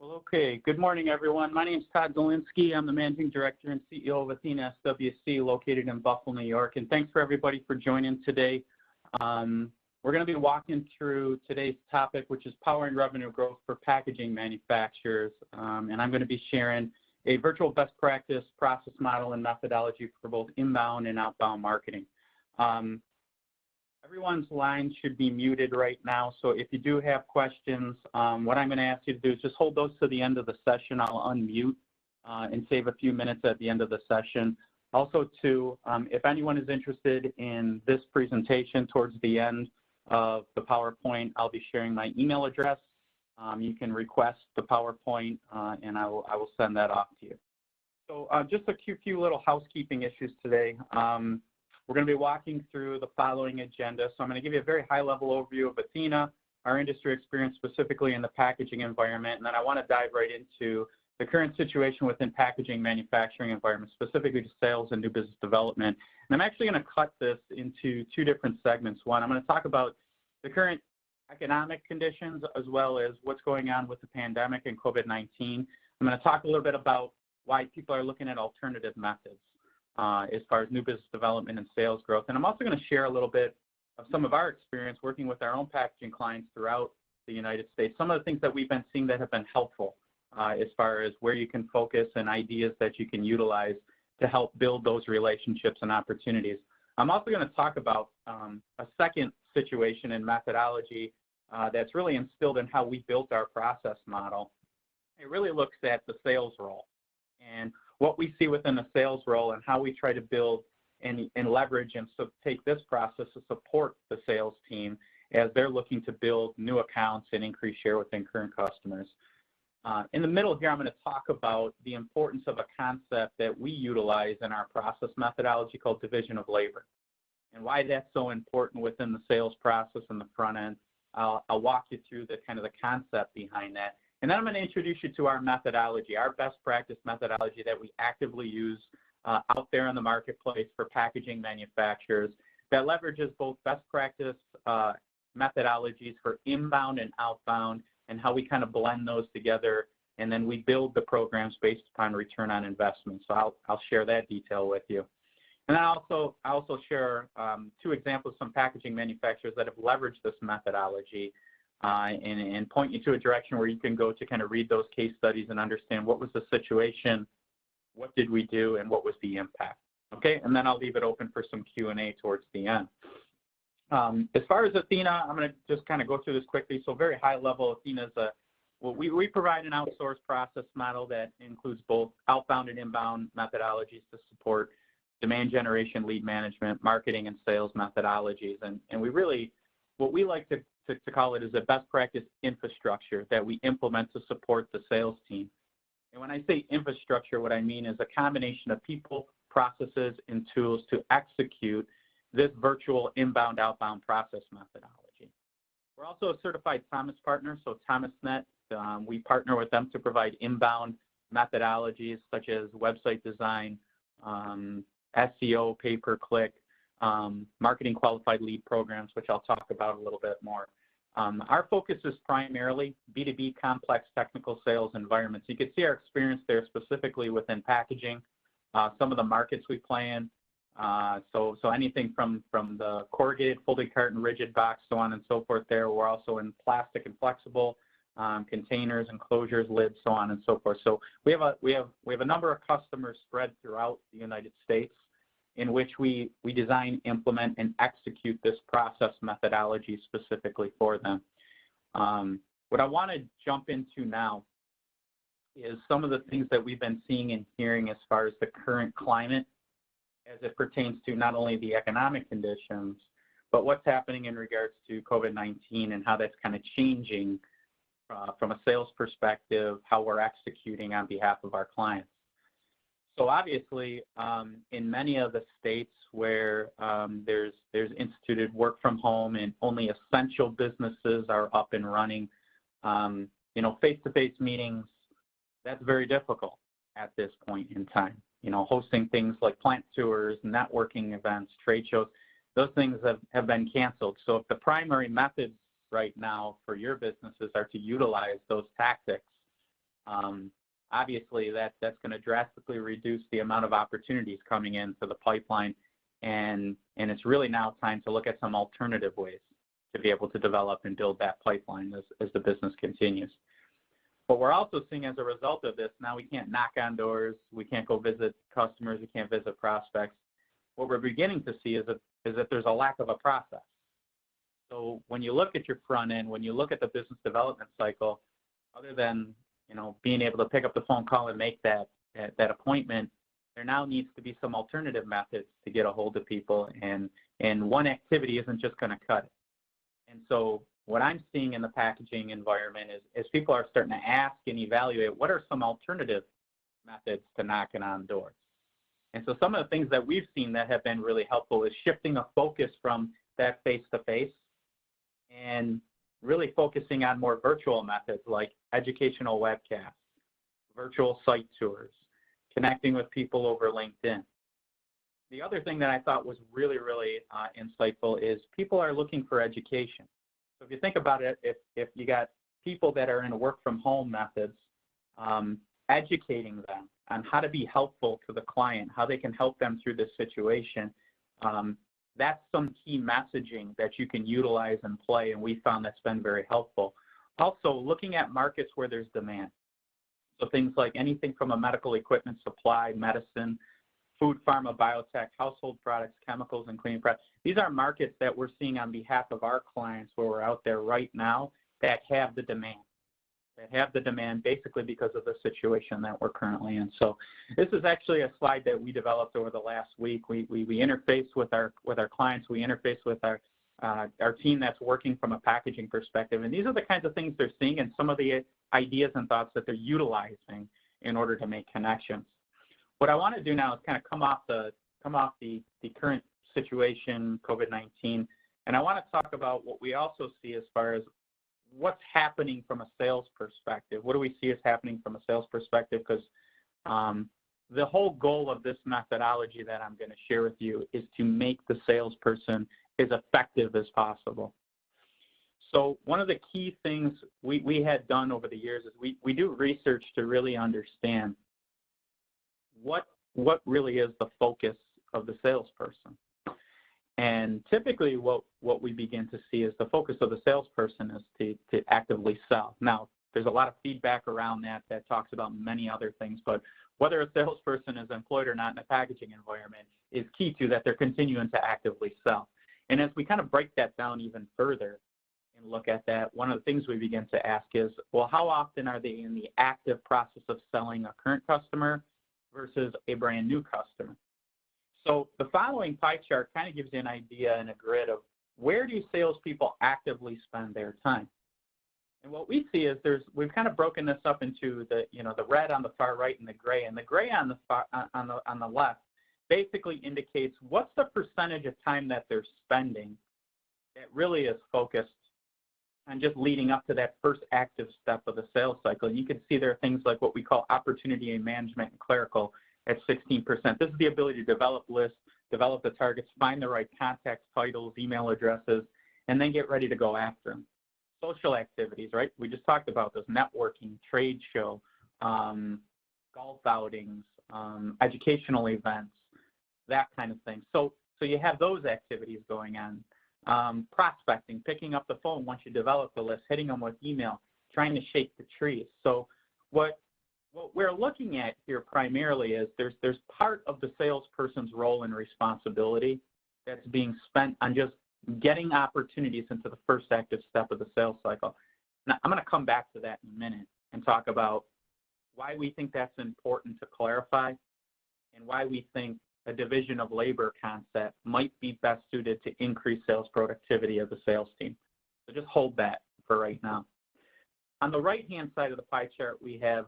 Well, okay. Good morning, everyone. My name is Todd Zielinski. I'm the Managing Director and CEO of Athena SWC, located in Buffalo, New York. And thanks for everybody for joining today. We're going to be walking through today's topic, which is powering revenue growth for packaging manufacturers. And I'm going to be sharing a virtual best practice process model and methodology for both inbound and outbound marketing. Everyone's line should be muted right now, so if you do have questions, what I'm going to ask you to do is just hold those to the end of the session. I'll unmute and save a few minutes at the end of the session. Also, too, if anyone is interested in this presentation towards the end of the PowerPoint, I'll be sharing my email address. You can request the PowerPoint, and I will send that off to you. So just a few little housekeeping issues today. We're going to be walking through the following agenda. So I'm going to give you a very high-level overview of Athena, our industry experience specifically in the packaging environment, and then I want to dive right into the current situation within packaging manufacturing environment, specifically to sales and new business development. And I'm actually going to cut this into two different segments. One, I'm going to talk about the current economic conditions as well as what's going on with the pandemic and COVID-19. I'm going to talk a little bit about why people are looking at alternative methods as far as new business development and sales growth. And I'm also going to share a little bit of some of our experience working with our own packaging clients throughout the United States, some of the things that we've been seeing that have been helpful as far as where you can focus and ideas that you can utilize to help build those relationships and opportunities. I'm also going to talk about a second situation and methodology that's really instilled in how we built our process model. It really looks at the sales role and what we see within the sales role and how we try to build and leverage and so take this process to support the sales team as they're looking to build new accounts and increase share within current customers. In the middle here, I'm going to talk about the importance of a concept that we utilize in our process methodology called division of labor and why that's so important within the sales process in the front end. I'll walk you through the kind of the concept behind that. And then I'm going to introduce you to our methodology, our best practice methodology that we actively use out there in the marketplace for packaging manufacturers that leverages both best practice methodologies for inbound and outbound and how we kind of blend those together. And then we build the programs based upon return on investment. So I'll share that detail with you. And then I also share two examples of some packaging manufacturers that have leveraged this methodology and point you to a direction where you can go to kind of read those case studies and understand what was the situation, what did we do, and what was the impact. Okay, and then I'll leave it open for some Q&A towards the end. As far as Athena, I'm going to just kind of go through this quickly. So very high level, Athena's we provide an outsourced process model that includes both outbound and inbound methodologies to support demand generation, lead management, marketing, and sales methodologies. And we really, what we like to call it is a best practice infrastructure that we implement to support the sales team. And when I say infrastructure, what I mean is a combination of people, processes, and tools to execute this virtual inbound, outbound process methodology. We're also a certified Thomas partner, so ThomasNet, we partner with them to provide inbound methodologies such as website design, SEO, pay-per-click, marketing qualified lead programs, which I'll talk about a little bit more. Our focus is primarily B2B complex technical sales environments. You can see our experience there specifically within packaging, some of the markets we play in. So anything from the corrugated, folded carton, rigid box, so on and so forth there. We're also in plastic and flexible containers, enclosures, lids, so on and so forth. So we have a number of customers spread throughout the United States in which we design, implement, and execute this process methodology specifically for them. What I want to jump into now is some of the things that we've been seeing and hearing as far as the current climate as it pertains to not only the economic conditions, but what's happening in regards to COVID-19 and how that's kind of changing from a sales perspective, how we're executing on behalf of our clients. So obviously, in many of the states where there's instituted work from home and only essential businesses are up and running, face-to-face meetings, that's very difficult at this point in time. Hosting things like plant tours, networking events, trade shows, those things have been canceled. So if the primary methods right now for your businesses are to utilize those tactics, Obviously that's going to drastically reduce the amount of opportunities coming into the pipeline, and it's really now time to look at some alternative ways to be able to develop and build that pipeline as the business continues. But we're also seeing, as a result of this, now we can't knock on doors, we can't go visit customers, we can't visit prospects. What we're beginning to see is that there's a lack of a process. So when you look at your front end, when you look at the business development cycle, other than being able to pick up the phone call and make that appointment, there now needs to be some alternative methods to get a hold of people, and one activity isn't just going to cut it. And so what I'm seeing in the packaging environment is people are starting to ask and evaluate what are some alternative methods to knocking on doors. And so some of the things that we've seen that have been really helpful is shifting a focus from that face-to-face and really focusing on more virtual methods like educational webcasts, virtual site tours, connecting with people over LinkedIn. The other thing that I thought was really, really insightful is people are looking for education. So if you think about it, if you got people that are in work from home methods, educating them on how to be helpful to the client, how they can help them through this situation, that's some key messaging that you can utilize and play, and we found that's been very helpful. Also, looking at markets where there's demand. So things like anything from a medical equipment supply, medicine, food, pharma, biotech, household products, chemicals, and cleaning products. These are markets that we're seeing on behalf of our clients where we're out there right now that have the demand. Basically because of the situation that we're currently in. So this is actually a slide that we developed over the last week. We interface with our clients. We interface with our team that's working from a packaging perspective. And these are the kinds of things they're seeing and some of the ideas and thoughts that they're utilizing in order to make connections. What I want to do now is kind of come off the current situation, COVID-19, and I want to talk about what we also see as far as what's happening from a sales perspective. What do we see as happening from a sales perspective? Because the whole goal of this methodology that I'm going to share with you is to make the salesperson as effective as possible. So one of the key things we had done over the years is we do research to really understand what really is the focus of the salesperson. And typically what we begin to see is the focus of the salesperson is to actively sell. Now, there's a lot of feedback around that talks about many other things, but whether a salesperson is employed or not in a packaging environment is key to that they're continuing to actively sell. And as we kind of break that down even further and look at that, one of the things we begin to ask is, well, how often are they in the active process of selling a current customer versus a brand new customer? So the following pie chart kind of gives you an idea and a grid of where do salespeople actively spend their time. And what we see is we've kind of broken this up into the red on the far right and the gray on the left basically indicates what's the percentage of time that they're spending that really is focused on just leading up to that first active step of the sales cycle. And you can see there are things like what we call opportunity management and clerical at 16%. This is the ability to develop lists, develop the targets, find the right contacts, titles, email addresses, and then get ready to go after them. Social activities, right? We just talked about this: networking, trade show, golf outings, educational events, that kind of thing. So you have those activities going on. Prospecting, picking up the phone once you develop the list, hitting them with email, trying to shake the trees. So what we're looking at here primarily is there's part of the salesperson's role and responsibility that's being spent on just getting opportunities into the first active step of the sales cycle. Now, I'm going to come back to that in a minute and talk about why we think that's important to clarify and why we think a division of labor concept might be best suited to increase sales productivity of the sales team. So just hold that for right now. On the right-hand side of the pie chart, we have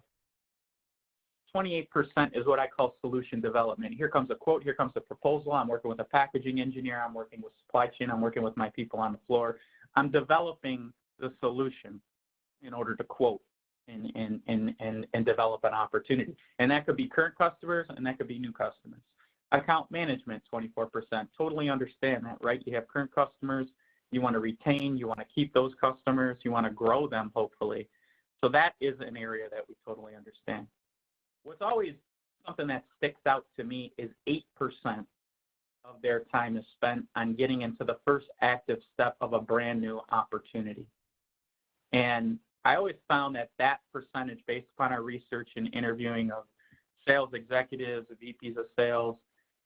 28% is what I call solution development. Here comes a quote, here comes a proposal. I'm working with a packaging engineer, I'm working with supply chain, I'm working with my people on the floor. I'm developing the solution in order to quote and develop an opportunity. And that could be current customers and that could be new customers. Account management, 24%. Totally understand that, right? You have current customers, you want to retain, you want to keep those customers, you want to grow them, hopefully. So that is an area that we totally understand. What's always something that sticks out to me is 8% of their time is spent on getting into the first active step of a brand new opportunity. And I always found that percentage, based upon our research and interviewing of sales executives, VPs of sales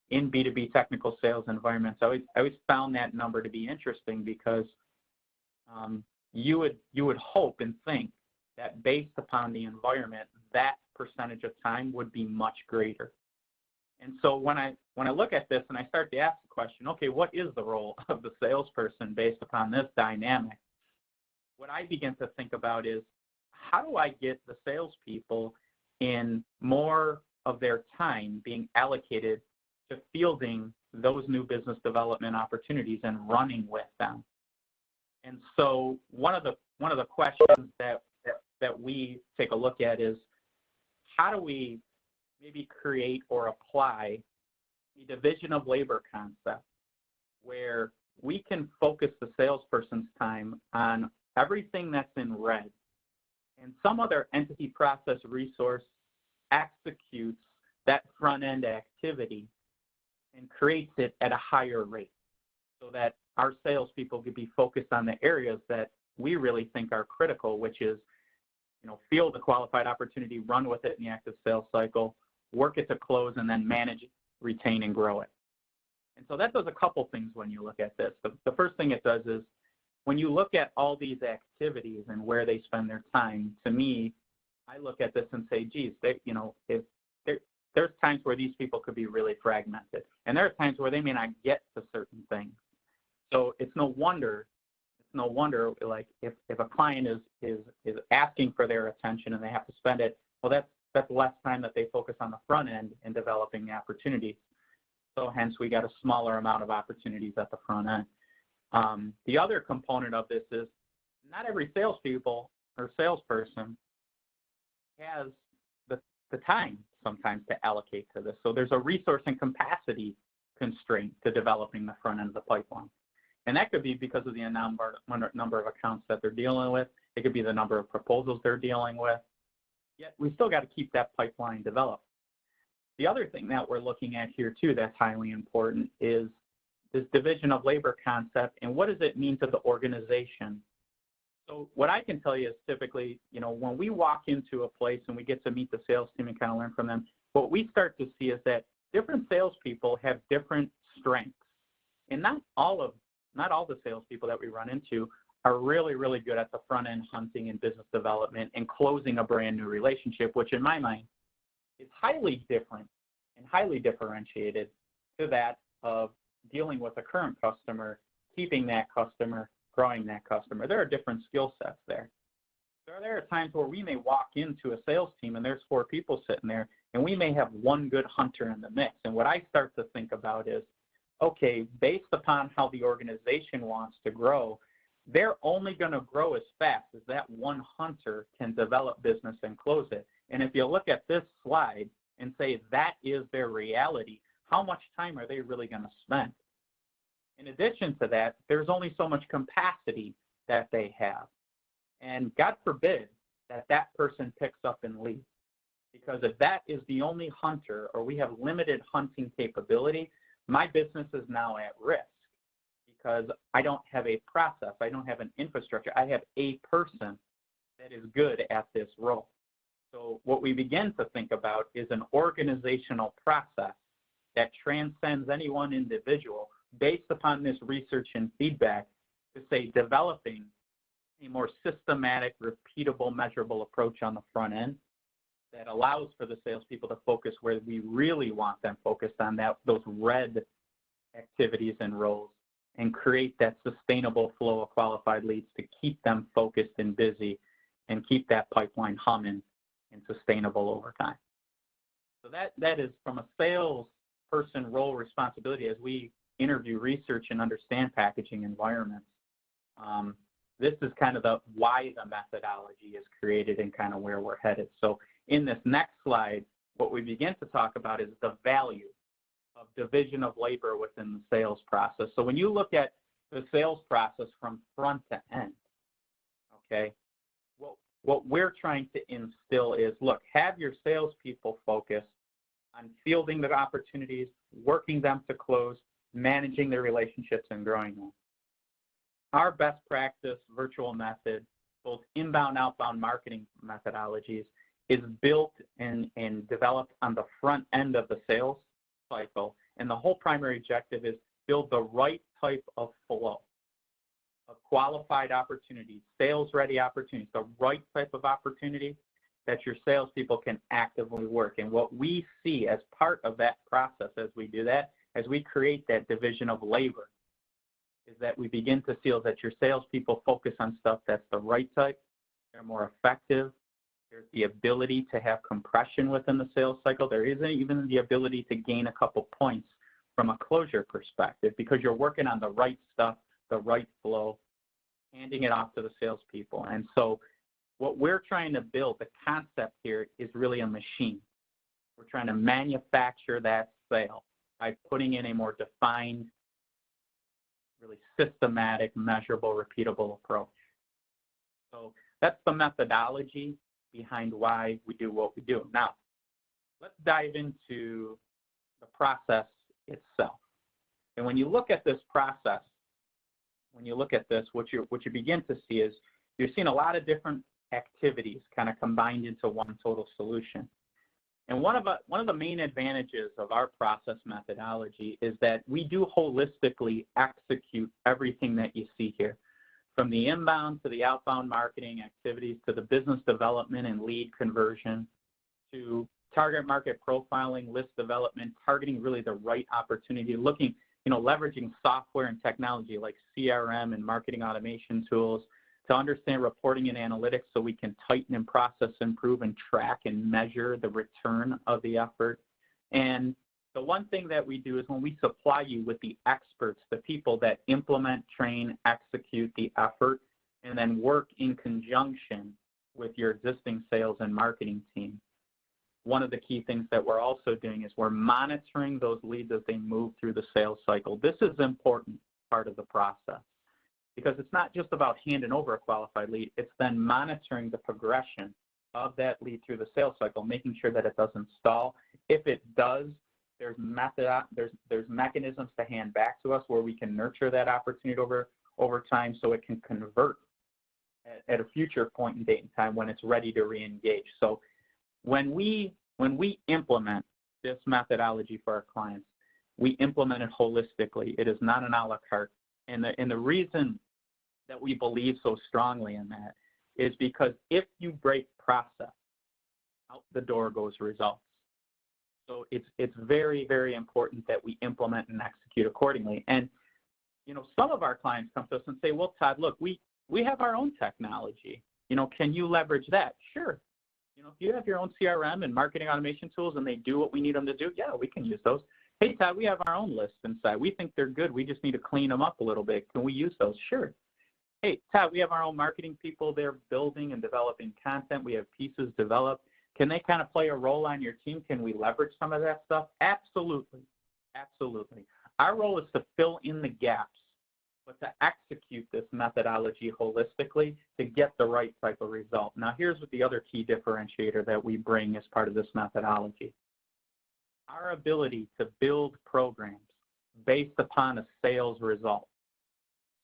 in B2B technical sales environments, I always found that number to be interesting, because you would hope and think that based upon the environment, that percentage of time would be much greater. And so when I look at this and I start to ask the question, okay, what is the role of the salesperson based upon this dynamic? What I begin to think about is, how do I get the salespeople in more of their time being allocated to fielding those new business development opportunities and running with them? And so one of the questions that we take a look at is, how do we maybe create or apply a division of labor concept where we can focus the salesperson's time on everything that's in red, and some other entity, process, resource executes that front-end activity and creates it at a higher rate, so that our salespeople could be focused on the areas that we really think are critical, which is, field the qualified opportunity, run with it in the active sales cycle, work it to close, and then manage, retain, and grow it. And so that does a couple things when you look at this. The first thing it does is, when you look at all these activities and where they spend their time, to me, I look at this and say, geez, there's times where these people could be really fragmented, and there are times where they may not get to certain things. So it's no wonder, like if a client is asking for their attention and they have to spend it, well, that's less time that they focus on the front end in developing the opportunities. So hence we got a smaller amount of opportunities at the front end. The other component of this is, not every salespeople or salesperson has the time sometimes to allocate to this. So there's a resource and capacity constraint to developing the front end of the pipeline. And that could be because of the number of accounts that they're dealing with. It could be the number of proposals they're dealing with. Yet we still got to keep that pipeline developed. The other thing that we're looking at here too that's highly important is this division of labor concept, and what does it mean to the organization? So what I can tell you is, typically, when we walk into a place and we get to meet the sales team and kind of learn from them, what we start to see is that different salespeople have different strengths. And not all the salespeople that we run into are really, really good at the front end hunting and business development and closing a brand new relationship, which in my mind is highly different and highly differentiated to that of dealing with a current customer, keeping that customer, growing that customer. There are different skill sets there. So there are times where we may walk into a sales team and there's 4 people sitting there, and we may have one good hunter in the mix. And what I start to think about is, okay, based upon how the organization wants to grow, they're only going to grow as fast as that one hunter can develop business and close it. And if you look at this slide and say that is their reality, how much time are they really going to spend? In addition to that, there's only so much capacity that they have. And God forbid that person picks up and leaves. Because if that is the only hunter, or we have limited hunting capability, my business is now at risk, because I don't have a process, I don't have an infrastructure, I have a person that is good at this role. So what we begin to think about is an organizational process that transcends any one individual, based upon this research and feedback, to say developing a more systematic, repeatable, measurable approach on the front end that allows for the salespeople to focus where we really want them focused on, those red activities and roles, and create that sustainable flow of qualified leads to keep them focused and busy and keep that pipeline humming and sustainable over time. So that is from a salesperson role responsibility as we interview, research, and understand packaging environments. This is kind of why the methodology is created and kind of where we're headed. So in this next slide, what we begin to talk about is the value of division of labor within the sales process. So when you look at the sales process from front to end, okay, what we're trying to instill is, look, have your salespeople focus on fielding the opportunities, working them to close, managing their relationships, and growing them. Our best practice virtual method, both inbound, outbound marketing methodologies, is built and developed on the front end of the sales cycle. And the whole primary objective is build the right type of flow of qualified opportunities, sales-ready opportunities, the right type of opportunity that your salespeople can actively work. And what we see as part of that process as we do that, as we create that division of labor, is that we begin to feel that your salespeople focus on stuff that's the right type, they're more effective, there's the ability to have compression within the sales cycle, there isn't even the ability to gain a couple points from a closure perspective because you're working on the right stuff, the right flow, handing it off to the salespeople. And so what we're trying to build, the concept here is really a machine. We're trying to manufacture that sale by putting in a more defined, really systematic, measurable, repeatable approach. So that's the methodology behind why we do what we do. Now, let's dive into the process itself. And when you look at this process, when you look at this, what you begin to see is you're seeing a lot of different activities kind of combined into one total solution. And one of the main advantages of our process methodology is that we do holistically execute everything that you see here, from the inbound to the outbound marketing activities to the business development and lead conversion to target market profiling, list development, targeting really the right opportunity, looking, leveraging software and technology like CRM and marketing automation tools to understand reporting and analytics so we can tighten and process, improve, and track and measure the return of the effort. And the one thing that we do is when we supply you with the experts, the people that implement, train, execute the effort, and then work in conjunction with your existing sales and marketing team. One of the key things that we're also doing is we're monitoring those leads as they move through the sales cycle. This is an important part of the process because it's not just about handing over a qualified lead, it's then monitoring the progression of that lead through the sales cycle, making sure that it doesn't stall. If it does, there's mechanisms to hand back to us where we can nurture that opportunity over time so it can convert at a future point in date and time when it's ready to re-engage. So when we implement this methodology for our clients, we implement it holistically. It is not an a la carte. And the reason that we believe so strongly in that is because if you break process, out the door goes results. So it's very, very important that we implement and execute accordingly. And some of our clients come to us and say, well, Todd, look, we have our own technology. Can you leverage that? Sure. If you have your own CRM and marketing automation tools and they do what we need them to do, yeah, we can use those. Hey, Todd, we have our own lists inside. We think they're good. We just need to clean them up a little bit. Can we use those? Sure. Hey, Todd, we have our own marketing people. They're building and developing content. We have pieces developed. Can they kind of play a role on your team? Can we leverage some of that stuff? Absolutely. Absolutely. Our role is to fill in the gaps, but to execute this methodology holistically to get the right type of result. Now, here's what the other key differentiator that we bring as part of this methodology. Our ability to build programs based upon a sales result.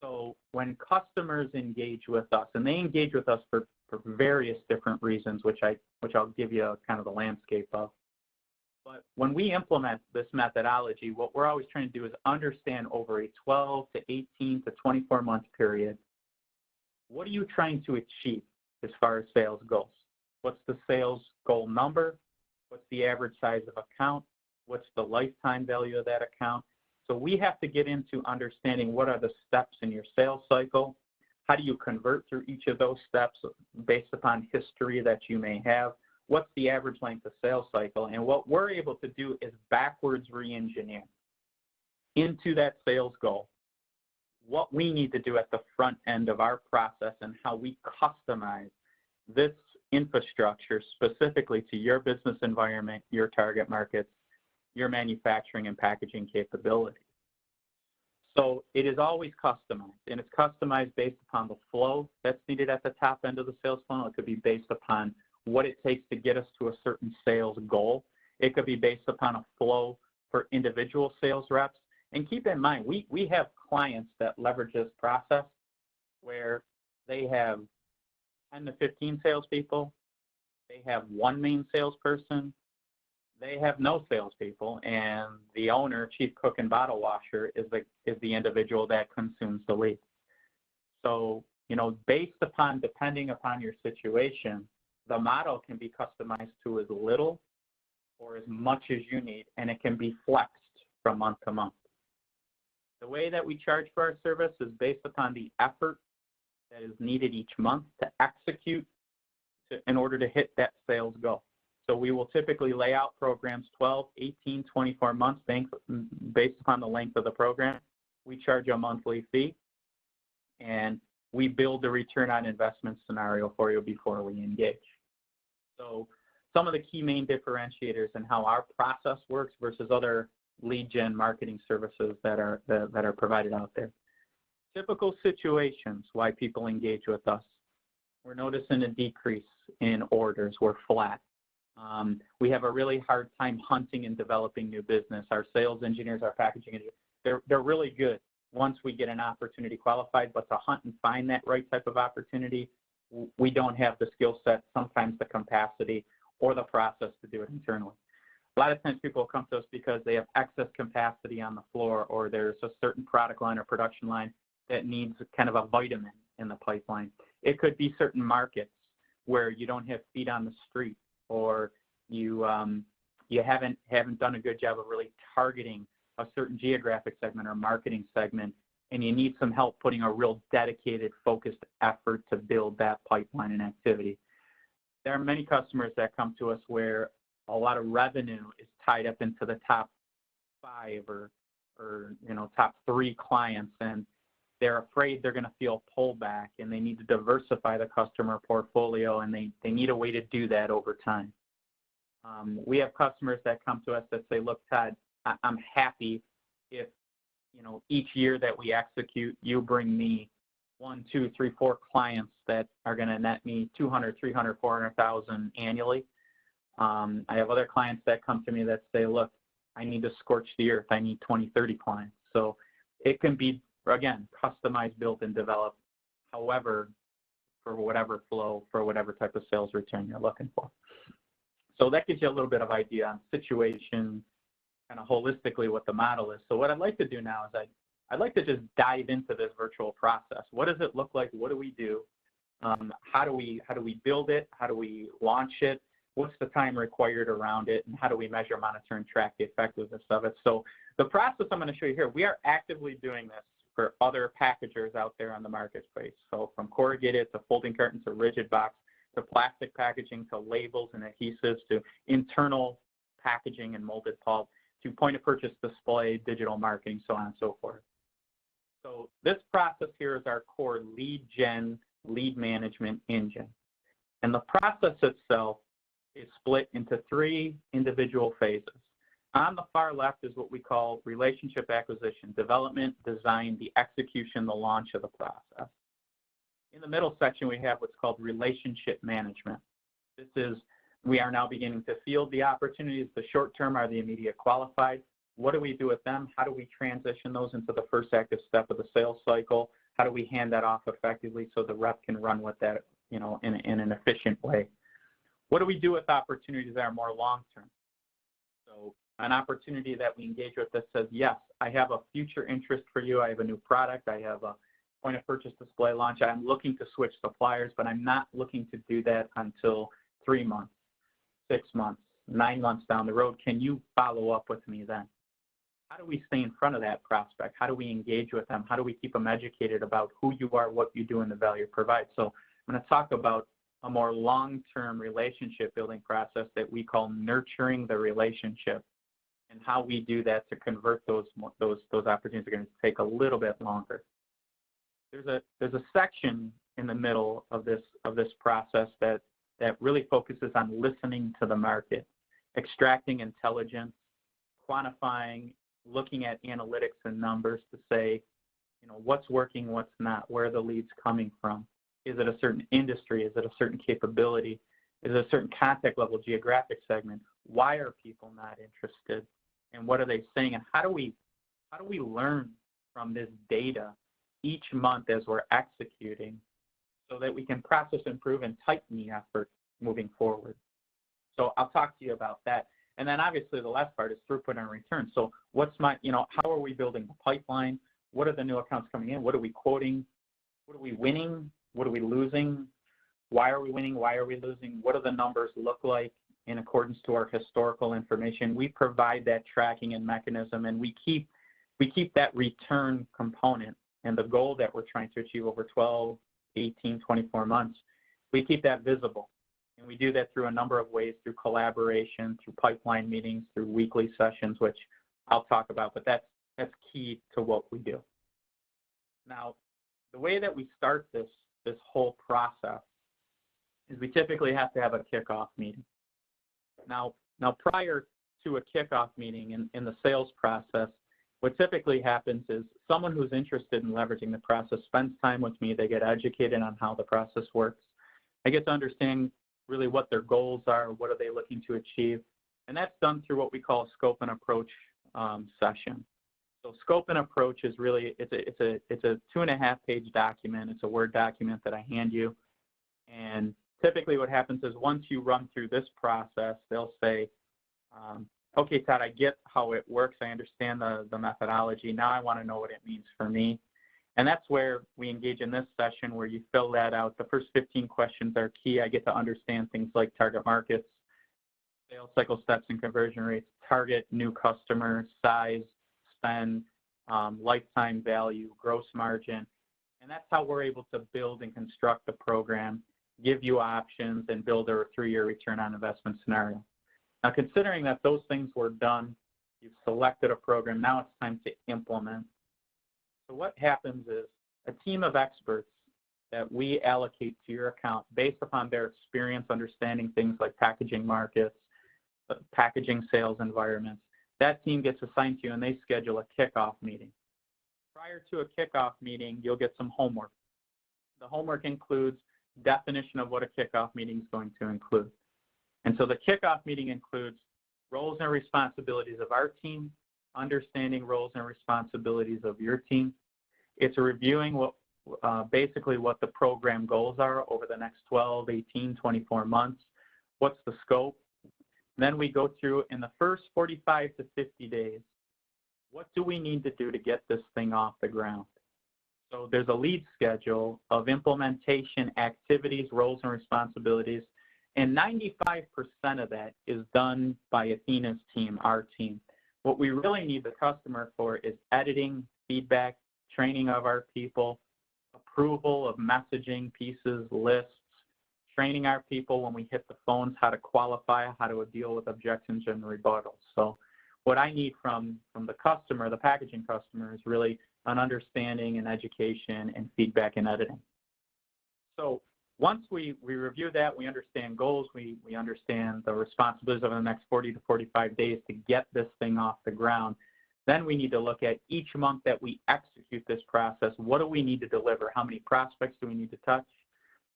So when customers engage with us, and they engage with us for various different reasons, which I'll give you kind of the landscape of. But when we implement this methodology, what we're always trying to do is understand over a 12 to 18 to 24 month period, what are you trying to achieve as far as sales goes? What's the sales goal number? What's the average size of account? What's the lifetime value of that account? So we have to get into understanding what are the steps in your sales cycle. How do you convert through each of those steps based upon history that you may have? What's the average length of sales cycle? And what we're able to do is backwards re-engineer into that sales goal what we need to do at the front end of our process and how we customize this infrastructure specifically to your business environment, your target markets, your manufacturing and packaging capability. So it is always customized, and it's customized based upon the flow that's needed at the top end of the sales funnel. It could be based upon what it takes to get us to a certain sales goal. It could be based upon a flow for individual sales reps. And keep in mind, we have clients that leverage this process where they have 10 to 15 salespeople, they have one main salesperson, they have no salespeople, and the owner, chief cook and bottle washer, is the individual that consumes the lead. So, depending upon your situation, the model can be customized to as little or as much as you need, and it can be flexed from month to month. The way that we charge for our service is based upon the effort that is needed each month to execute in order to hit that sales goal. So we will typically lay out programs 12, 18, 24 months based upon the length of the program. We charge a monthly fee, and we build the return on investment scenario for you before we engage. So some of the key main differentiators in how our process works versus other lead gen marketing services that are provided out there. Typical situations why people engage with us. We're noticing a decrease in orders. We're flat. We have a really hard time hunting and developing new business. Our sales engineers, our packaging engineers, they're really good once we get an opportunity qualified, but to hunt and find that right type of opportunity, we don't have the skill set, sometimes the capacity, or the process to do it internally. A lot of times people come to us because they have excess capacity on the floor, or there's a certain product line or production line that needs kind of a vitamin in the pipeline. It could be certain markets where you don't have feet on the street, or you haven't done a good job of really targeting a certain geographic segment or marketing segment, and you need some help putting a real dedicated, focused effort to build that pipeline and activity. There are many customers that come to us where a lot of revenue is tied up into the top 5 or top 3 clients, and they're afraid they're going to feel pullback, and they need to diversify the customer portfolio, and they need a way to do that over time. We have customers that come to us that say, look, Todd, I'm happy if, each year that we execute, you bring me 1, 2, 3, 4 clients that are going to net me 200, 300, 400,000 annually. I have other clients that come to me that say, look, I need to scorch the earth. I need 20, 30 clients. So it can be, again, customized, built, and developed, however, for whatever flow, for whatever type of sales return you're looking for. So that gives you a little bit of idea on situation, kind of holistically what the model is. So what I'd like to do now is I'd like to just dive into this virtual process. What does it look like? What do we do? How do we build it? How do we launch it? What's the time required around it? And how do we measure, monitor, and track the effectiveness of it? So the process I'm going to show you here, we are actively doing this for other packagers out there on the marketplace. So from corrugated to folding carton to rigid box to plastic packaging to labels and adhesives to internal packaging and molded pulp to point-of-purchase display, digital marketing, so on and so forth. So this process here is our core lead gen, lead management engine. And the process itself is split into 3 individual phases. On the far left is what we call relationship acquisition, development, design, the execution, the launch of the process. In the middle section, we have what's called relationship management. This is, we are now beginning to field the opportunities. The short term are the immediate qualified. What do we do with them? How do we transition those into the first active step of the sales cycle? How do we hand that off effectively so the rep can run with that, in an efficient way? What do we do with opportunities that are more long-term? So an opportunity that we engage with that says, yes, I have a future interest for you. I have a new product. I have a point-of-purchase display launch. I'm looking to switch suppliers, but I'm not looking to do that until 3 months, 6 months, 9 months down the road. Can you follow up with me then? How do we stay in front of that prospect? How do we engage with them? How do we keep them educated about who you are, what you do, and the value you provide? So I'm going to talk about a more long-term relationship building process that we call nurturing the relationship, and how we do that to convert those opportunities are going to take a little bit longer. There's a section in the middle of this process that really focuses on listening to the market, extracting intelligence, quantifying looking at analytics and numbers to say, what's working, what's not, where are the leads coming from? Is it a certain industry? Is it a certain capability? Is it a certain contact level, geographic segment? Why are people not interested? And what are they saying? And how do we learn from this data each month as we're executing so that we can process, improve, and tighten the effort moving forward? So I'll talk to you about that. And then obviously the last part is throughput and return. So how are we building the pipeline? What are the new accounts coming in? What are we quoting? What are we winning? What are we losing? Why are we winning? Why are we losing? What do the numbers look like in accordance to our historical information? We provide that tracking and mechanism, and we keep that return component and the goal that we're trying to achieve over 12, 18, 24 months. We keep that visible. And we do that through a number of ways, through collaboration, through pipeline meetings, through weekly sessions, which I'll talk about, but that's key to what we do. Now, the way that we start this whole process is we typically have to have a kickoff meeting. Now prior to a kickoff meeting in the sales process, what typically happens is someone who's interested in leveraging the process spends time with me. They get educated on how the process works. I get to understand really what their goals are, what are they looking to achieve, and that's done through what we call a scope and approach session. So scope and approach is really, it's a 2.5-page document. It's a Word document that I hand you, and typically what happens is once you run through this process, they'll say, okay, Todd, I get how it works. I understand the methodology. Now I want to know what it means for me. And that's where we engage in this session where you fill that out. The first 15 questions are key. I get to understand things like target markets, sales cycle steps and conversion rates, target new customers, size, spend, lifetime value, gross margin. And that's how we're able to build and construct the program, give you options, and build a 3-year return on investment scenario. Now, considering that those things were done, you've selected a program, now it's time to implement. So what happens is a team of experts that we allocate to your account based upon their experience understanding things like packaging markets, packaging sales environments, that team gets assigned to you and they schedule a kickoff meeting. Prior to a kickoff meeting, you'll get some homework. The homework includes definition of what a kickoff meeting is going to include. And so the kickoff meeting includes roles and responsibilities of our team, understanding roles and responsibilities of your team. It's reviewing basically what the program goals are over the next 12, 18, 24 months. What's the scope? Then we go through in the first 45 to 50 days, what do we need to do to get this thing off the ground? So there's a lead schedule of implementation activities, roles and responsibilities, and 95% of that is done by Athena's team, our team. What we really need the customer for is editing, feedback, training of our people, approval of messaging pieces, lists, training our people when we hit the phones, how to qualify, how to deal with objections and rebuttals. So what I need from the customer, the packaging customer, is really an understanding and education and feedback and editing. So once we review that, we understand goals, we understand the responsibilities over the next 40 to 45 days to get this thing off the ground. Then we need to look at each month that we execute this process. What do we need to deliver? How many prospects do we need to touch?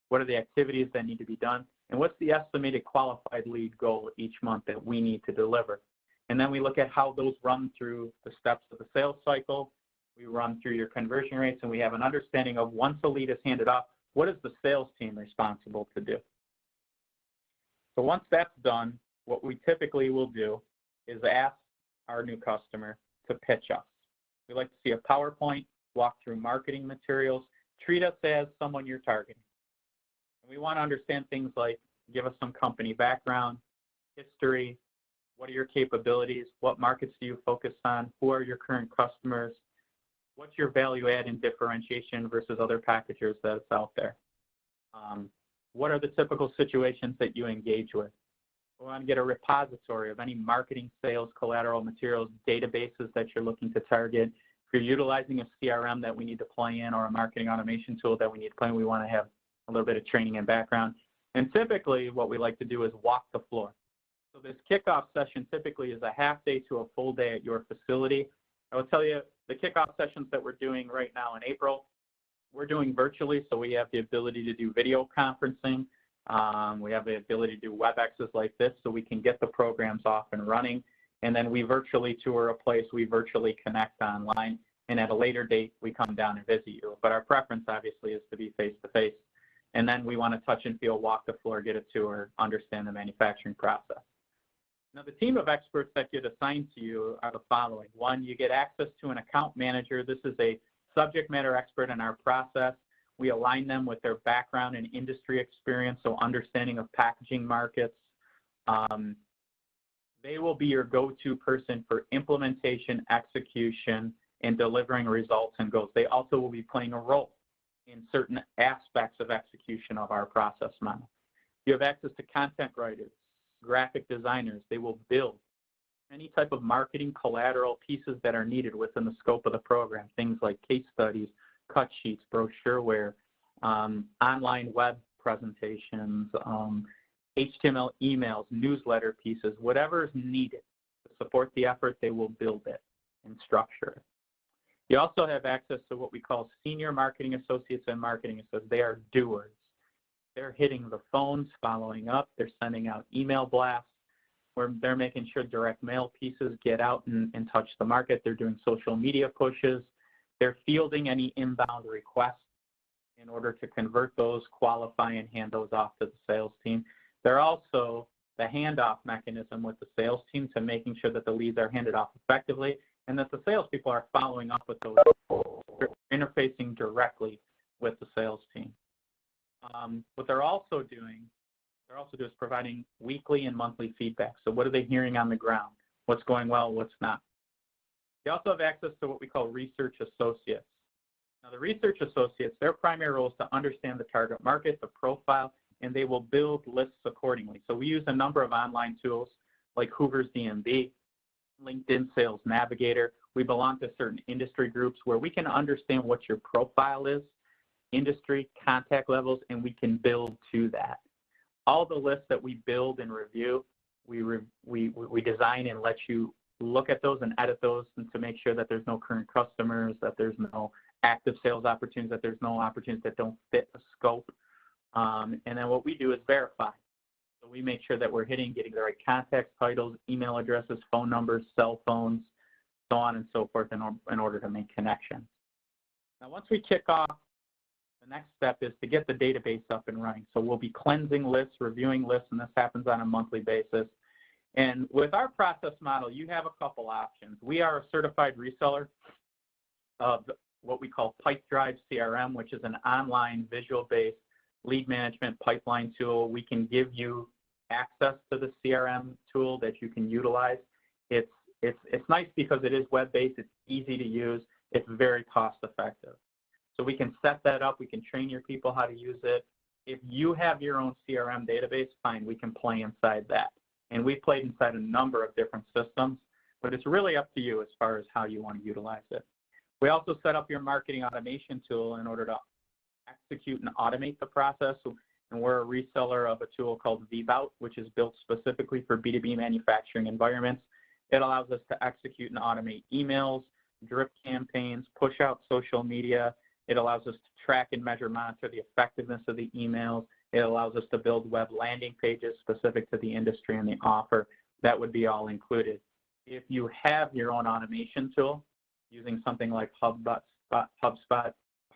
What are the activities that need to be done? And what's the estimated qualified lead goal each month that we need to deliver? And then we look at how those run through the steps of the sales cycle. We run through your conversion rates, and we have an understanding of once a lead is handed off, what is the sales team responsible to do? So once that's done, what we typically will do is ask our new customer to pitch us. We like to see a PowerPoint, walk through marketing materials, treat us as someone you're targeting. And we want to understand things like give us some company background, history, what are your capabilities, what markets do you focus on, who are your current customers, what's your value add and differentiation versus other packagers that's out there? What are the typical situations that you engage with? We want to get a repository of any marketing, sales, collateral, materials, databases that you're looking to target. If you're utilizing a CRM that we need to play in or a marketing automation tool that we need to play in, we want to have a little bit of training and background. And typically what we like to do is walk the floor. So this kickoff session typically is a half day to a full day at your facility. I will tell you the kickoff sessions that we're doing right now in April, we're doing virtually, so we have the ability to do video conferencing. We have the ability to do WebExes like this, so we can get the programs off and running. And then we virtually tour a place, we virtually connect online, and at a later date, we come down and visit you. But our preference, obviously, is to be face-to-face. And then we want to touch and feel, walk the floor, get a tour, understand the manufacturing process. Now, the team of experts that get assigned to you are the following. One, you get access to an account manager. This is a subject matter expert in our process. We align them with their background and industry experience, so understanding of packaging markets. They will be your go-to person for implementation, execution, and delivering results and goals. They also will be playing a role in certain aspects of execution of our process model. You have access to content writers, graphic designers. They will build any type of marketing collateral pieces that are needed within the scope of the program, things like case studies, cut sheets, brochureware, online web presentations, HTML emails, newsletter pieces, whatever is needed to support the effort, they will build it and structure it. You also have access to what we call senior marketing associates and marketing associates. They are doers. They're hitting the phones, following up. They're sending out email blasts. Where they're making sure direct mail pieces get out and touch the market. They're doing social media pushes. They're fielding any inbound requests in order to convert those, qualify, and hand those off to the sales team. They're also the handoff mechanism with the sales team to making sure that the leads are handed off effectively and that the salespeople are following up with those, interfacing directly with the sales team. What they're also doing is providing weekly and monthly feedback. So what are they hearing on the ground? What's going well, what's not? They also have access to what we call research associates. Now, the research associates, their primary role is to understand the target market, the profile, and they will build lists accordingly. So we use a number of online tools like Hoover's DMB, LinkedIn Sales Navigator. We belong to certain industry groups where we can understand what your profile is, industry, contact levels, and we can build to that. All the lists that we build and review, we design and let you look at those and edit those and to make sure that there's no current customers, that there's no active sales opportunities, that there's no opportunities that don't fit the scope. And then what we do is verify. So we make sure that we're getting the right contact titles, email addresses, phone numbers, cell phones, so on and so forth in order to make connections. Now, once we kick off, the next step is to get the database up and running. So we'll be cleansing lists, reviewing lists, and this happens on a monthly basis. And with our process model, you have a couple options. We are a certified reseller of what we call Pipedrive CRM, which is an online visual-based lead management pipeline tool. We can give you access to the CRM tool that you can utilize. It's nice because it is web-based, it's easy to use, it's very cost-effective. So we can set that up, we can train your people how to use it. If you have your own CRM database, fine, we can play inside that. And we've played inside a number of different systems, but it's really up to you as far as how you want to utilize it. We also set up your marketing automation tool in order to execute and automate the process. And we're a reseller of a tool called VBout, which is built specifically for B2B manufacturing environments. It allows us to execute and automate emails, drip campaigns, push out social media. It allows us to track and measure, monitor the effectiveness of the emails. It allows us to build web landing pages specific to the industry and the offer. That would be all included. If you have your own automation tool, using something like HubSpot,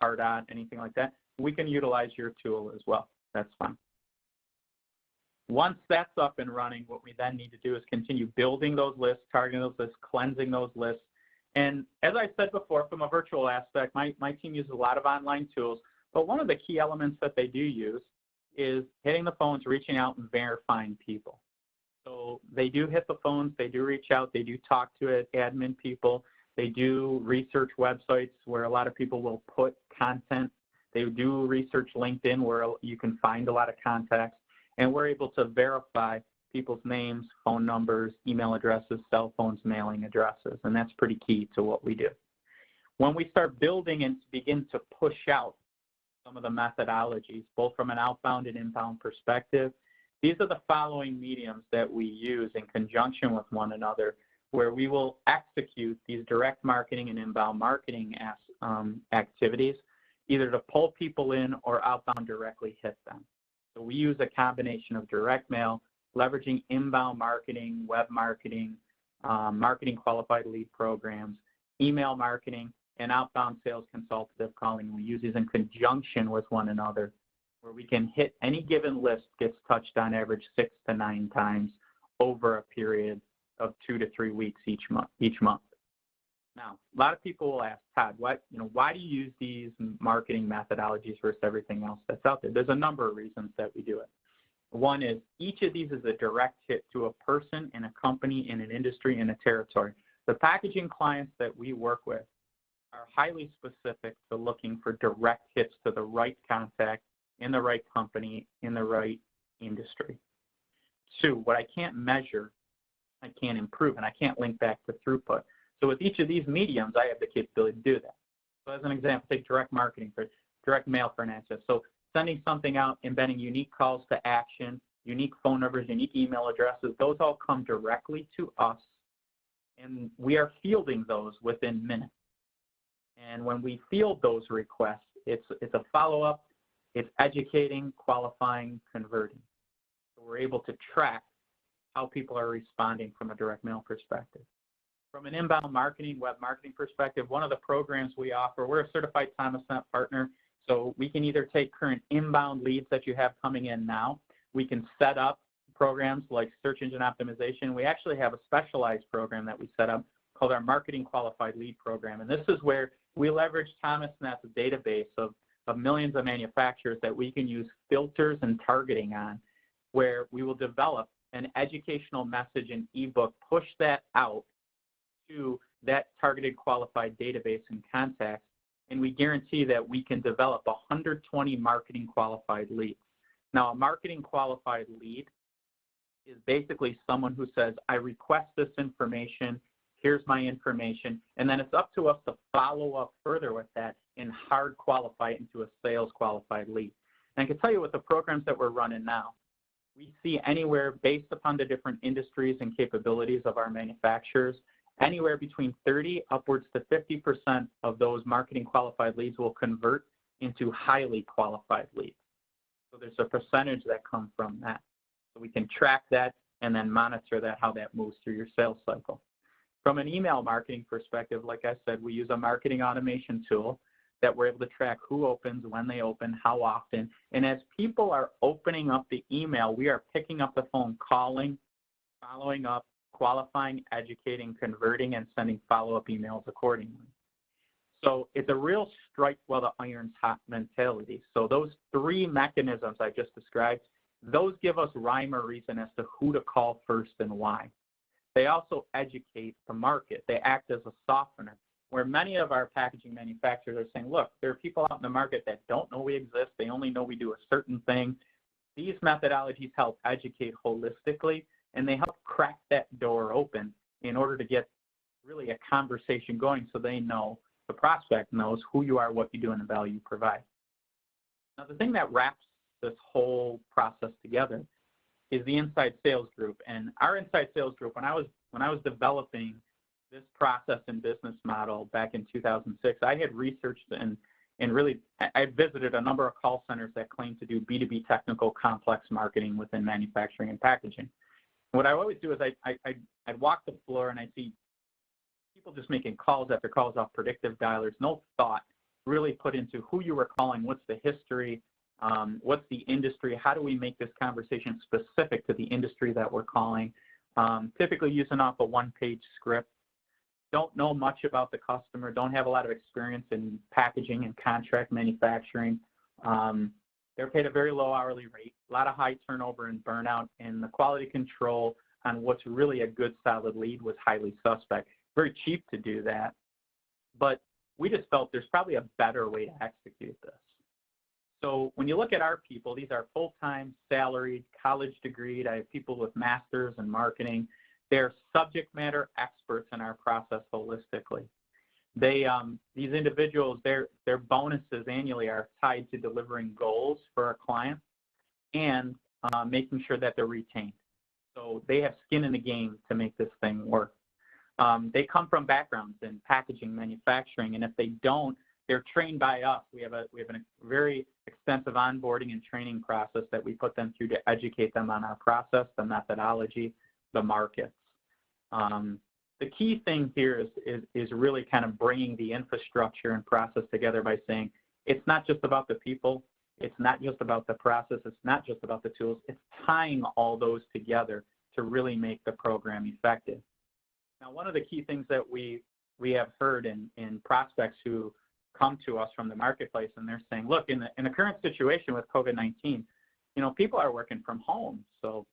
Pardot, anything like that, we can utilize your tool as well. That's fine. Once that's up and running, what we then need to do is continue building those lists, targeting those lists, cleansing those lists. And as I said before, from a virtual aspect, my team uses a lot of online tools, but one of the key elements that they do use is hitting the phones, reaching out, and verifying people. So they do hit the phones, they do reach out, they do talk to admin people, they do research websites where a lot of people will put content. They do research LinkedIn where you can find a lot of contacts, and we're able to verify people's names, phone numbers, email addresses, cell phones, mailing addresses, and that's pretty key to what we do. When we start building and begin to push out some of the methodologies, both from an outbound and inbound perspective, these are the following mediums that we use in conjunction with one another where we will execute these direct marketing and inbound marketing activities, either to pull people in or outbound directly hit them. So we use a combination of direct mail, leveraging inbound marketing, web marketing, marketing qualified lead programs, email marketing, and outbound sales consultative calling. We use these in conjunction with one another, where we can hit any given list gets touched on average 6 to 9 times over a period of 2 to 3 weeks each month. Now, a lot of people will ask, Todd, why do you use these marketing methodologies versus everything else that's out there? There's a number of reasons that we do it. One is each of these is a direct hit to a person, in a company, in an industry, in a territory. The packaging clients that we work with are highly specific to looking for direct hits to the right contact, in the right company, in the right industry. 2, what I can't measure, I can't improve, and I can't link back to throughput. So with each of these mediums, I have the capability to do that. So as an example, take direct marketing for direct mail for an answer. So sending something out, embedding unique calls to action, unique phone numbers, unique email addresses, those all come directly to us, and we are fielding those within minutes. And when we field those requests, it's a follow-up, it's educating, qualifying, converting. So we're able to track how people are responding from a direct mail perspective. From an inbound marketing, web marketing perspective, one of the programs we offer, we're a certified Thomasnet partner, so we can either take current inbound leads that you have coming in now. We can set up programs like search engine optimization. We actually have a specialized program that we set up called our Marketing Qualified Lead Program, and this is where we leverage Thomasnet's database of millions of manufacturers that we can use filters and targeting on, where we will develop an educational message and ebook, push that out to that targeted qualified database and contacts, and we guarantee that we can develop 120 marketing qualified leads. Now, a marketing qualified lead is basically someone who says, I request this information, here's my information, and then it's up to us to follow up further with that and hard qualify it into a sales qualified lead. And I can tell you with the programs that we're running now, we see anywhere, based upon the different industries and capabilities of our manufacturers, anywhere between 30 upwards to 50% of those marketing qualified leads will convert into highly qualified leads. So there's a percentage that come from that. So we can track that and then monitor that, how that moves through your sales cycle. From an email marketing perspective, like I said, we use a marketing automation tool that we're able to track who opens, when they open, how often. And as people are opening up the email, we are picking up the phone, calling, following up, qualifying, educating, converting, and sending follow-up emails accordingly. So it's a real strike while the iron's hot mentality. So those 3 mechanisms I just described, those give us rhyme or reason as to who to call first and why. They also educate the market. They act as a softener, where many of our packaging manufacturers are saying, look, there are people out in the market that don't know we exist. They only know we do a certain thing. These methodologies help educate holistically, and they help crack that door open in order to get really a conversation going so they know, the prospect knows who you are, what you do, and the value you provide. Now, the thing that wraps this whole process together is the inside sales group. And our inside sales group, when I was developing this process and business model back in 2006, I had researched and really, I visited a number of call centers that claim to do B2B technical complex marketing within manufacturing and packaging. What I always do is I'd walk the floor and I see people just making calls after calls off predictive dialers, no thought really put into who you were calling, what's the history, what's the industry, how do we make this conversation specific to the industry that we're calling, typically using off a one-page script, don't know much about the customer, don't have a lot of experience in packaging and contract manufacturing. They're paid a very low hourly rate, a lot of high turnover and burnout, and the quality control on what's really a good solid lead was highly suspect. Very cheap to do that, but we just felt there's probably a better way to execute this. So when you look at our people, these are full-time, salaried, college degreed. I have people with masters in marketing. They're subject matter experts in our process holistically. They, these individuals, their bonuses annually are tied to delivering goals for our clients and making sure that they're retained. So they have skin in the game to make this thing work. they come from backgrounds in packaging, manufacturing, and if they don't, they're trained by us. We have a very extensive onboarding and training process that we put them through to educate them on our process, the methodology, the markets. The key thing here is really kind of bringing the infrastructure and process together by saying it's not just about the people, it's not just about the process, it's not just about the tools, it's tying all those together to really make the program effective. Now, one of the key things that we have heard in prospects who come to us from the marketplace, and they're saying, look, in the current situation with COVID-19, people are working from home, so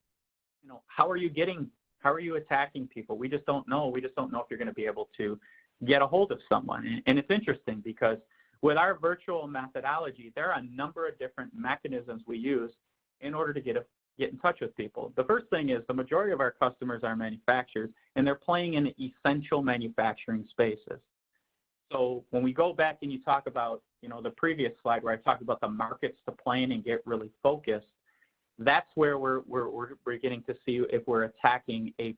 how are you attacking people? We just don't know. We just don't know if you're going to be able to get a hold of someone. And it's interesting because with our virtual methodology, there are a number of different mechanisms we use in order to get in touch with people. The first thing is the majority of our customers are manufacturers, and they're playing in essential manufacturing spaces. So when we go back and you talk about, the previous slide where I talked about the markets to plan and get really focused, that's where we're beginning to see if we're attacking a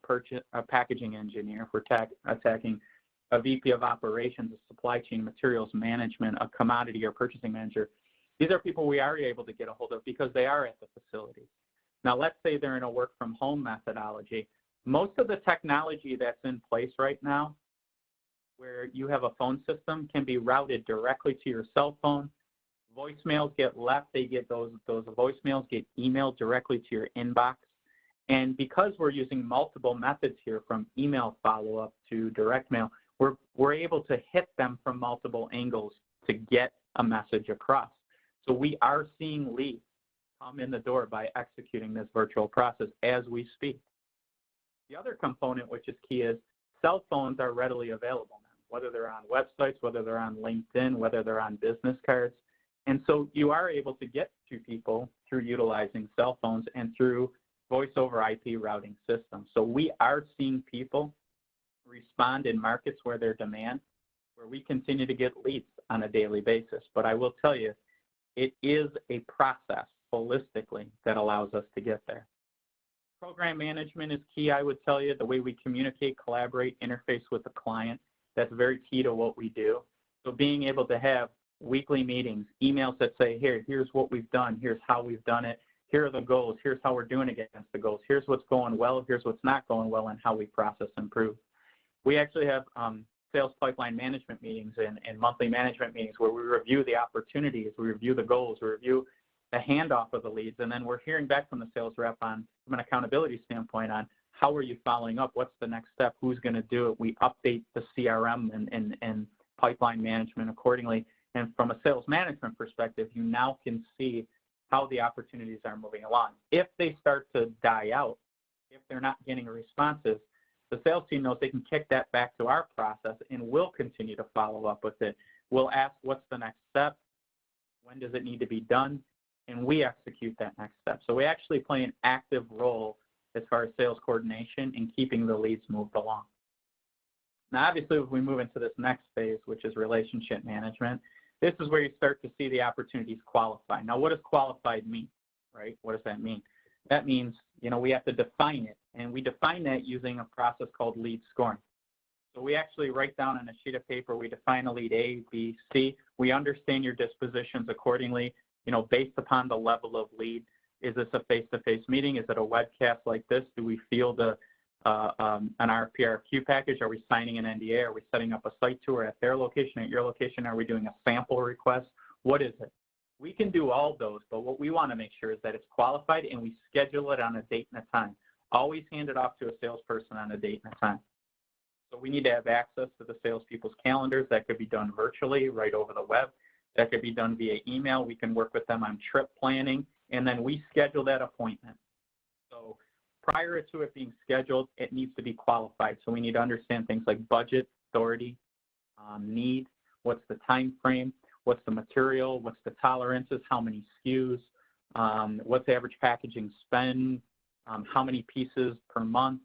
packaging engineer, if we're attacking a VP of operations, a supply chain materials management, a commodity or purchasing manager. These are people we are able to get a hold of because they are at the facility. Now, let's say they're in a work from home methodology. Most of the technology that's in place right now, where you have a phone system, can be routed directly to your cell phone. Voicemails get left, those voicemails get emailed directly to your inbox. And because we're using multiple methods here, from email follow-up to direct mail, we're able to hit them from multiple angles to get a message across. So we are seeing leads come in the door by executing this virtual process as we speak. The other component, which is key, is cell phones are readily available now, whether they're on websites, whether they're on LinkedIn, whether they're on business cards. And so you are able to get to people through utilizing cell phones and through voice over IP routing systems. So we are seeing people respond in markets where there's demand, where we continue to get leads on a daily basis. But I will tell you, it is a process holistically that allows us to get there. Program management is key, I would tell you. The way we communicate, collaborate, interface with the client, that's very key to what we do. So being able to have weekly meetings, emails that say, here's what we've done, here's how we've done it, here are the goals, here's how we're doing against the goals, here's what's going well, here's what's not going well, and how we process and improve. We actually have sales pipeline management meetings and monthly management meetings where we review the opportunities, we review the goals, we review the handoff of the leads, and then we're hearing back from the sales rep from an accountability standpoint on how are you following up, what's the next step, who's going to do it. We update the CRM and pipeline management accordingly. And from a sales management perspective, you now can see how the opportunities are moving along. If they start to die out, if they're not getting responses, the sales team knows they can kick that back to our process, and we'll continue to follow up with it. We'll ask, what's the next step? When does it need to be done? And we execute that next step. So we actually play an active role as far as sales coordination and keeping the leads moved along. Now, obviously, if we move into this next phase, which is relationship management, this is where you start to see the opportunities qualify. Now, what does qualified mean, right? What does that mean? That means, we have to define it, and we define that using a process called lead scoring. So we actually write down on a sheet of paper, we define a lead A, B, C. We understand your dispositions accordingly, based upon the level of lead. Is this a face-to-face meeting? Is it a webcast like this? Do we field an RPRQ package? Are we signing an NDA? Are we setting up a site tour at their location, at your location? Are we doing a sample request? What is it? We can do all those, but what we want to make sure is that it's qualified and we schedule it on a date and a time. Always hand it off to a salesperson on a date and a time. So we need to have access to the salespeople's calendars. That could be done virtually, right over the web. That could be done via email. We can work with them on trip planning, and then we schedule that appointment. So prior to it being scheduled, it needs to be qualified. So we need to understand things like budget, authority, need, what's the time frame, what's the material, what's the tolerances, how many SKUs, what's the average packaging spend, how many pieces per month,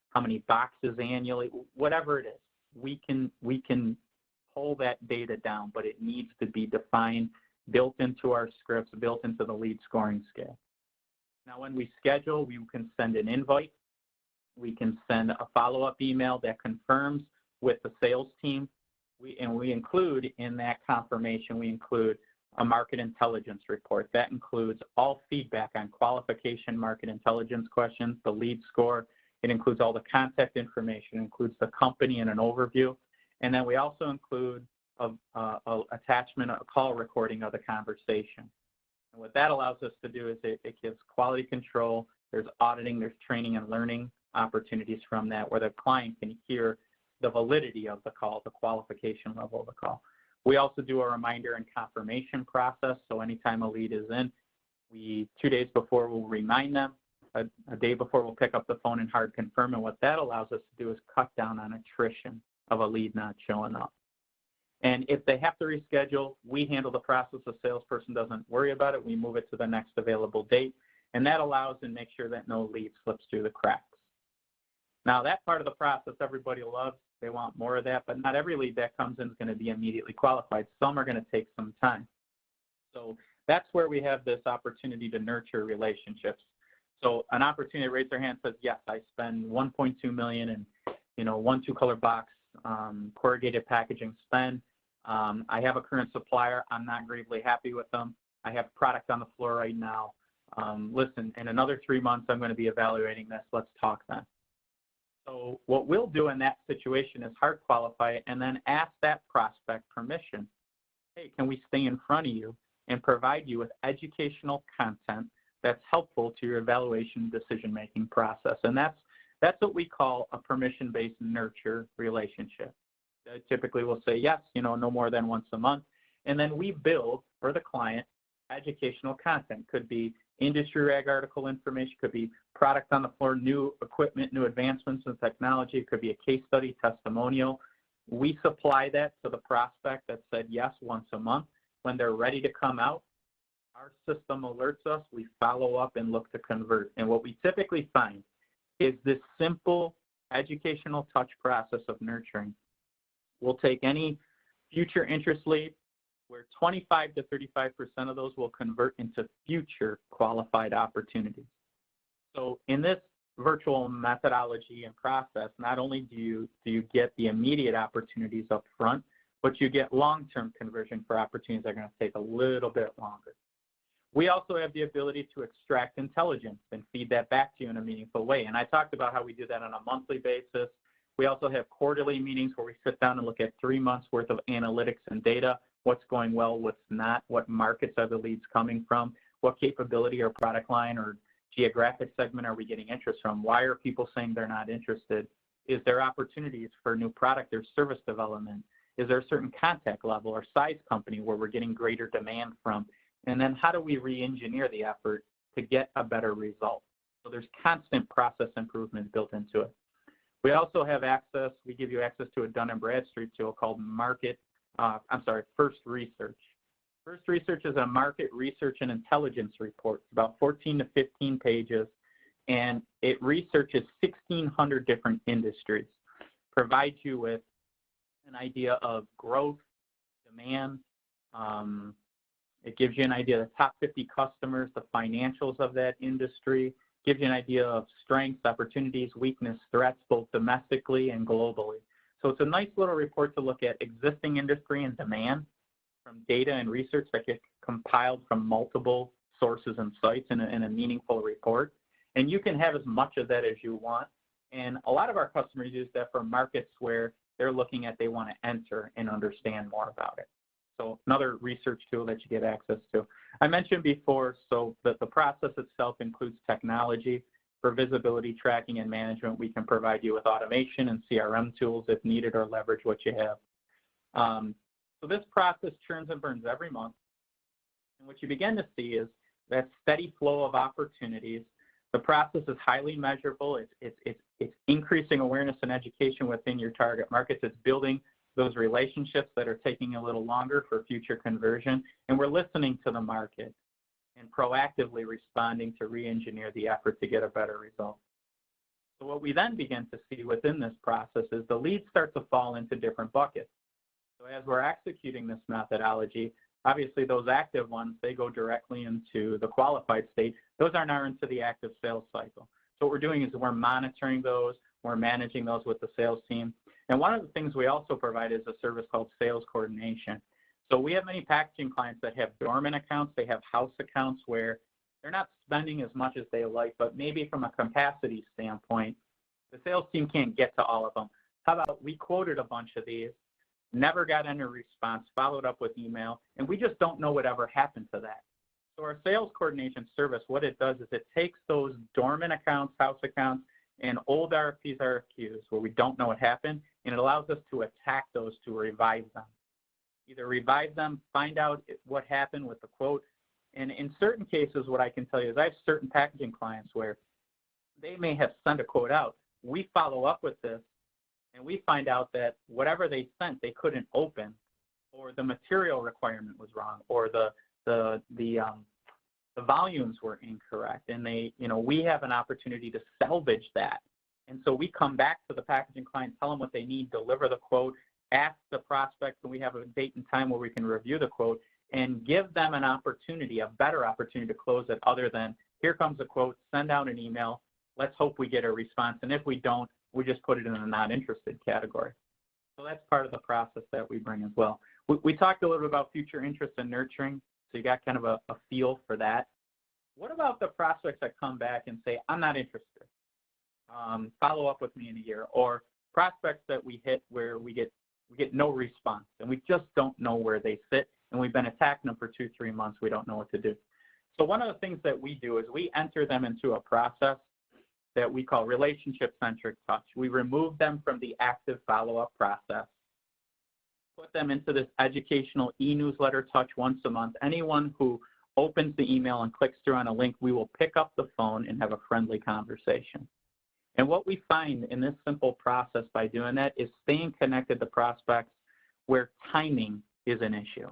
how many boxes annually, whatever it is. We can pull that data down, but it needs to be defined, built into our scripts, built into the lead scoring scale. Now, when we schedule, we can send an invite. We can send a follow-up email that confirms with the sales team. We include in that confirmation, we include a market intelligence report. That includes all feedback on qualification market intelligence questions, the lead score. It includes all the contact information, includes the company and an overview. And then we also include a attachment, a call recording of the conversation. And what that allows us to do is it gives quality control. There's auditing, there's training and learning opportunities from that where the client can hear the validity of the call, the qualification level of the call. We also do a reminder and confirmation process. So anytime a lead is in, 2 days before we'll remind them, a day before we'll pick up the phone and hard confirm. And what that allows us to do is cut down on attrition of a lead not showing up. And if they have to reschedule, we handle the process. The salesperson doesn't worry about it. We move it to the next available date. And that allows and makes sure that no lead slips through the cracks. Now, that part of the process everybody loves. They want more of that, but not every lead that comes in is going to be immediately qualified. Some are going to take some time. So that's where we have this opportunity to nurture relationships. So an opportunity to raise their hand says, yes, I spend $1.2 million in, 1 2-color box corrugated packaging spend. I have a current supplier. I'm not gravely happy with them. I have product on the floor right now. Listen, in another 3 months, I'm going to be evaluating this. Let's talk then. So what we'll do in that situation is hard qualify it and then ask that prospect permission. Hey, can we stay in front of you and provide you with educational content that's helpful to your evaluation decision-making process? And that's what we call a permission-based nurture relationship. Typically we'll say yes, no more than once a month. And then we build for the client educational content. Could be industry rag article information, could be product on the floor, new equipment, new advancements in technology, it could be a case study, testimonial. We supply that to the prospect that said yes once a month. When they're ready to come out, our system alerts us, we follow up and look to convert. And what we typically find is this simple educational touch process of nurturing. We'll take any future interest lead, where 25 to 35% of those will convert into future qualified opportunities. So in this virtual methodology and process, not only do you get the immediate opportunities up front, but you get long-term conversion for opportunities that are going to take a little bit longer. We also have the ability to extract intelligence and feed that back to you in a meaningful way. And I talked about how we do that on a monthly basis. We also have quarterly meetings where we sit down and look at 3 months worth of analytics and data. What's going well, what's not, what markets are the leads coming from, what capability or product line or geographic segment are we getting interest from, why are people saying they're not interested, is there opportunities for new product or service development, is there a certain contact level or size company where we're getting greater demand from, and then how do we re-engineer the effort to get a better result. So there's constant process improvement built into it. We also have access, we give you access to a Dun & Bradstreet tool called First Research. First Research is a market research and intelligence report, about 14 to 15 pages, and it researches 1,600 different industries, provides you with an idea of growth, demand. It gives you an idea of the top 50 customers, the financials of that industry, gives you an idea of strengths, opportunities, weakness, threats, both domestically and globally. So it's a nice little report to look at existing industry and demand from data and research that gets compiled from multiple sources and sites in a meaningful report. And you can have as much of that as you want. And a lot of our customers use that for markets where they're looking at, they want to enter and understand more about it. So another research tool that you get access to. I mentioned before, so that the process itself includes technology. For visibility, tracking, and management, we can provide you with automation and CRM tools if needed or leverage what you have. So this process churns and burns every month. And what you begin to see is that steady flow of opportunities. The process is highly measurable. It's increasing awareness and education within your target markets. It's building those relationships that are taking a little longer for future conversion. And we're listening to the market and proactively responding to re-engineer the effort to get a better result. So what we then begin to see within this process is the leads start to fall into different buckets. So as we're executing this methodology, obviously those active ones, they go directly into the qualified state. Those are now into the active sales cycle. So what we're doing is we're monitoring those, we're managing those with the sales team. And one of the things we also provide is a service called sales coordination. So we have many packaging clients that have dormant accounts, they have house accounts where they're not spending as much as they like, but maybe from a capacity standpoint, the sales team can't get to all of them. How about we quoted a bunch of these, never got any response, followed up with email, and we just don't know whatever happened to that. So our sales coordination service, what it does is it takes those dormant accounts, house accounts, and old RFPs, RFQs where we don't know what happened, and it allows us to attack those to revive them. Either revive them, find out what happened with the quote, and in certain cases, what I can tell you is I have certain packaging clients where they may have sent a quote out. We follow up with this, and we find out that whatever they sent, they couldn't open, or the material requirement was wrong, or the volumes were incorrect, and we have an opportunity to salvage that. And so we come back to the packaging client, tell them what they need, deliver the quote, ask the prospect, and we have a date and time where we can review the quote, and give them an opportunity, a better opportunity to close it other than, here comes a quote, send out an email, let's hope we get a response, and if we don't, we just put it in the not interested category. So that's part of the process that we bring as well. We talked a little bit about future interest and nurturing, so you got kind of a feel for that. What about the prospects that come back and say, I'm not interested, follow up with me in a year, or prospects that we hit where we get no response, and we just don't know where they sit, and we've been attacking them for 2-3 months, we don't know what to do. So one of the things that we do is we enter them into a process that we call relationship-centric touch. We remove them from the active follow-up process, put them into this educational e-newsletter touch once a month. Anyone who opens the email and clicks through on a link, we will pick up the phone and have a friendly conversation. And what we find in this simple process by doing that is staying connected to prospects where timing is an issue.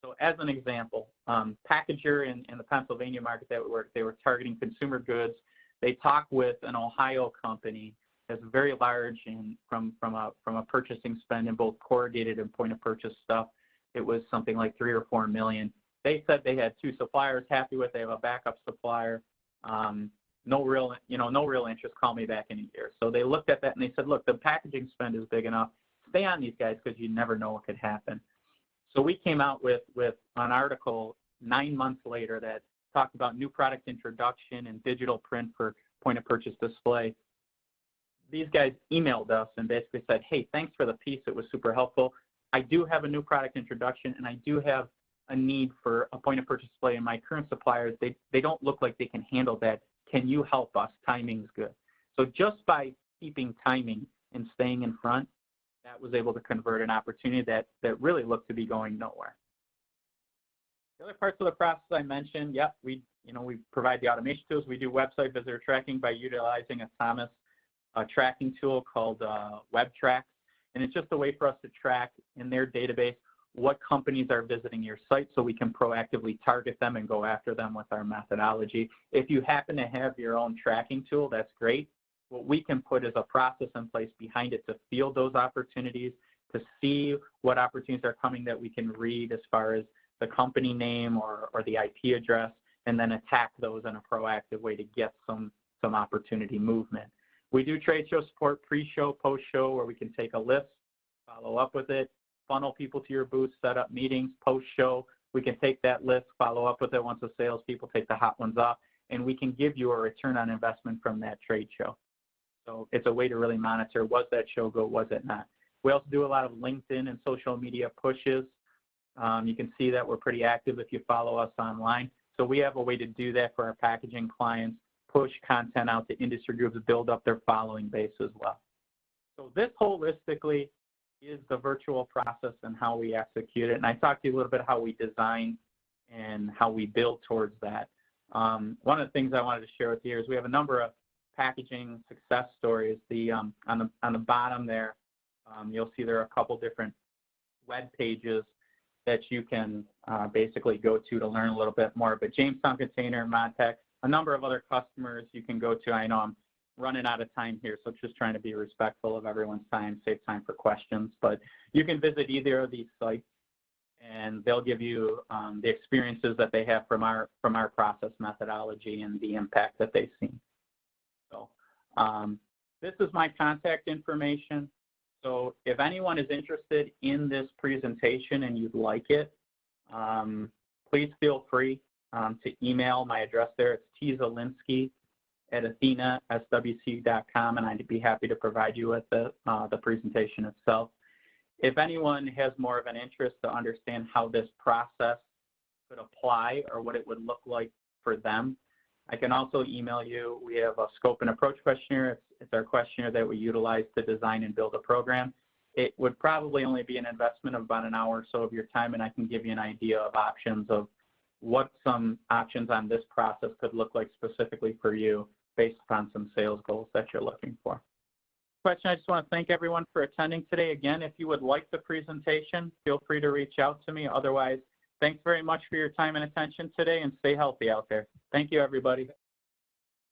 So as an example, packager in the Pennsylvania market that we work, they were targeting consumer goods. They talked with an Ohio company that's very large from a purchasing spend in both corrugated and point of purchase stuff. It was something like $3 or $4 million. They said they had 2 suppliers, happy with. They have a backup supplier. No real interest. Call me back in a year. So they looked at that and they said, look, the packaging spend is big enough. Stay on these guys because you never know what could happen. So we came out with an article 9 months later that talked about new product introduction and digital print for point of purchase display. These guys emailed us and basically said, hey, thanks for the piece. It was super helpful. I do have a new product introduction, and I do have a need for a point of purchase display, and my current suppliers, they don't look like they can handle that. Can you help us? Timing's good. So just by keeping timing and staying in front, that was able to convert an opportunity that really looked to be going nowhere. The other parts of the process I mentioned, we provide the automation tools. We do website visitor tracking by utilizing a Thomas tracking tool called WebTrack, and it's just a way for us to track in their database what companies are visiting your site so we can proactively target them and go after them with our methodology. If you happen to have your own tracking tool, that's great. What we can put is a process in place behind it to field those opportunities, to see what opportunities are coming that we can read as far as the company name or the IP address, and then attack those in a proactive way to get some opportunity movement. We do trade show support, pre-show, post-show, where we can take a list, follow up with it, funnel people to your booth, set up meetings, post-show. We can take that list, follow up with it once the salespeople take the hot ones off, and we can give you a return on investment from that trade show. So it's a way to really monitor, was that show go, was it not? We also do a lot of LinkedIn and social media pushes. You can see that we're pretty active if you follow us online. So we have a way to do that for our packaging clients, push content out to industry groups, build up their following base as well. So this holistically is the virtual process and how we execute it. And I talked to you a little bit how we design and how we build towards that. One of the things I wanted to share with you is we have a number of packaging success stories. On the bottom there, you'll see there are a couple different web pages that you can basically go to learn a little bit more. But Jamestown Container, Montech, a number of other customers you can go to. I know I'm running out of time here, so just trying to be respectful of everyone's time, save time for questions. But you can visit either of these sites, and they'll give you the experiences that they have from our process methodology and the impact that they've seen. This is my contact information. So if anyone is interested in this presentation and you'd like it, please feel free to email my address there. It's tzalinsky@athenaswc.com, and I'd be happy to provide you with the presentation itself. If anyone has more of an interest to understand how this process could apply or what it would look like for them, I can also email you. We have a scope and approach questionnaire. It's our questionnaire that we utilize to design and build a program. It would probably only be an investment of about an hour or so of your time, and I can give you an idea of options of what some options on this process could look like specifically for you based upon some sales goals that you're looking for. I just want to thank everyone for attending today. Again, if you would like the presentation, feel free to reach out to me. Otherwise, thanks very much for your time and attention today, and stay healthy out there. Thank you, everybody.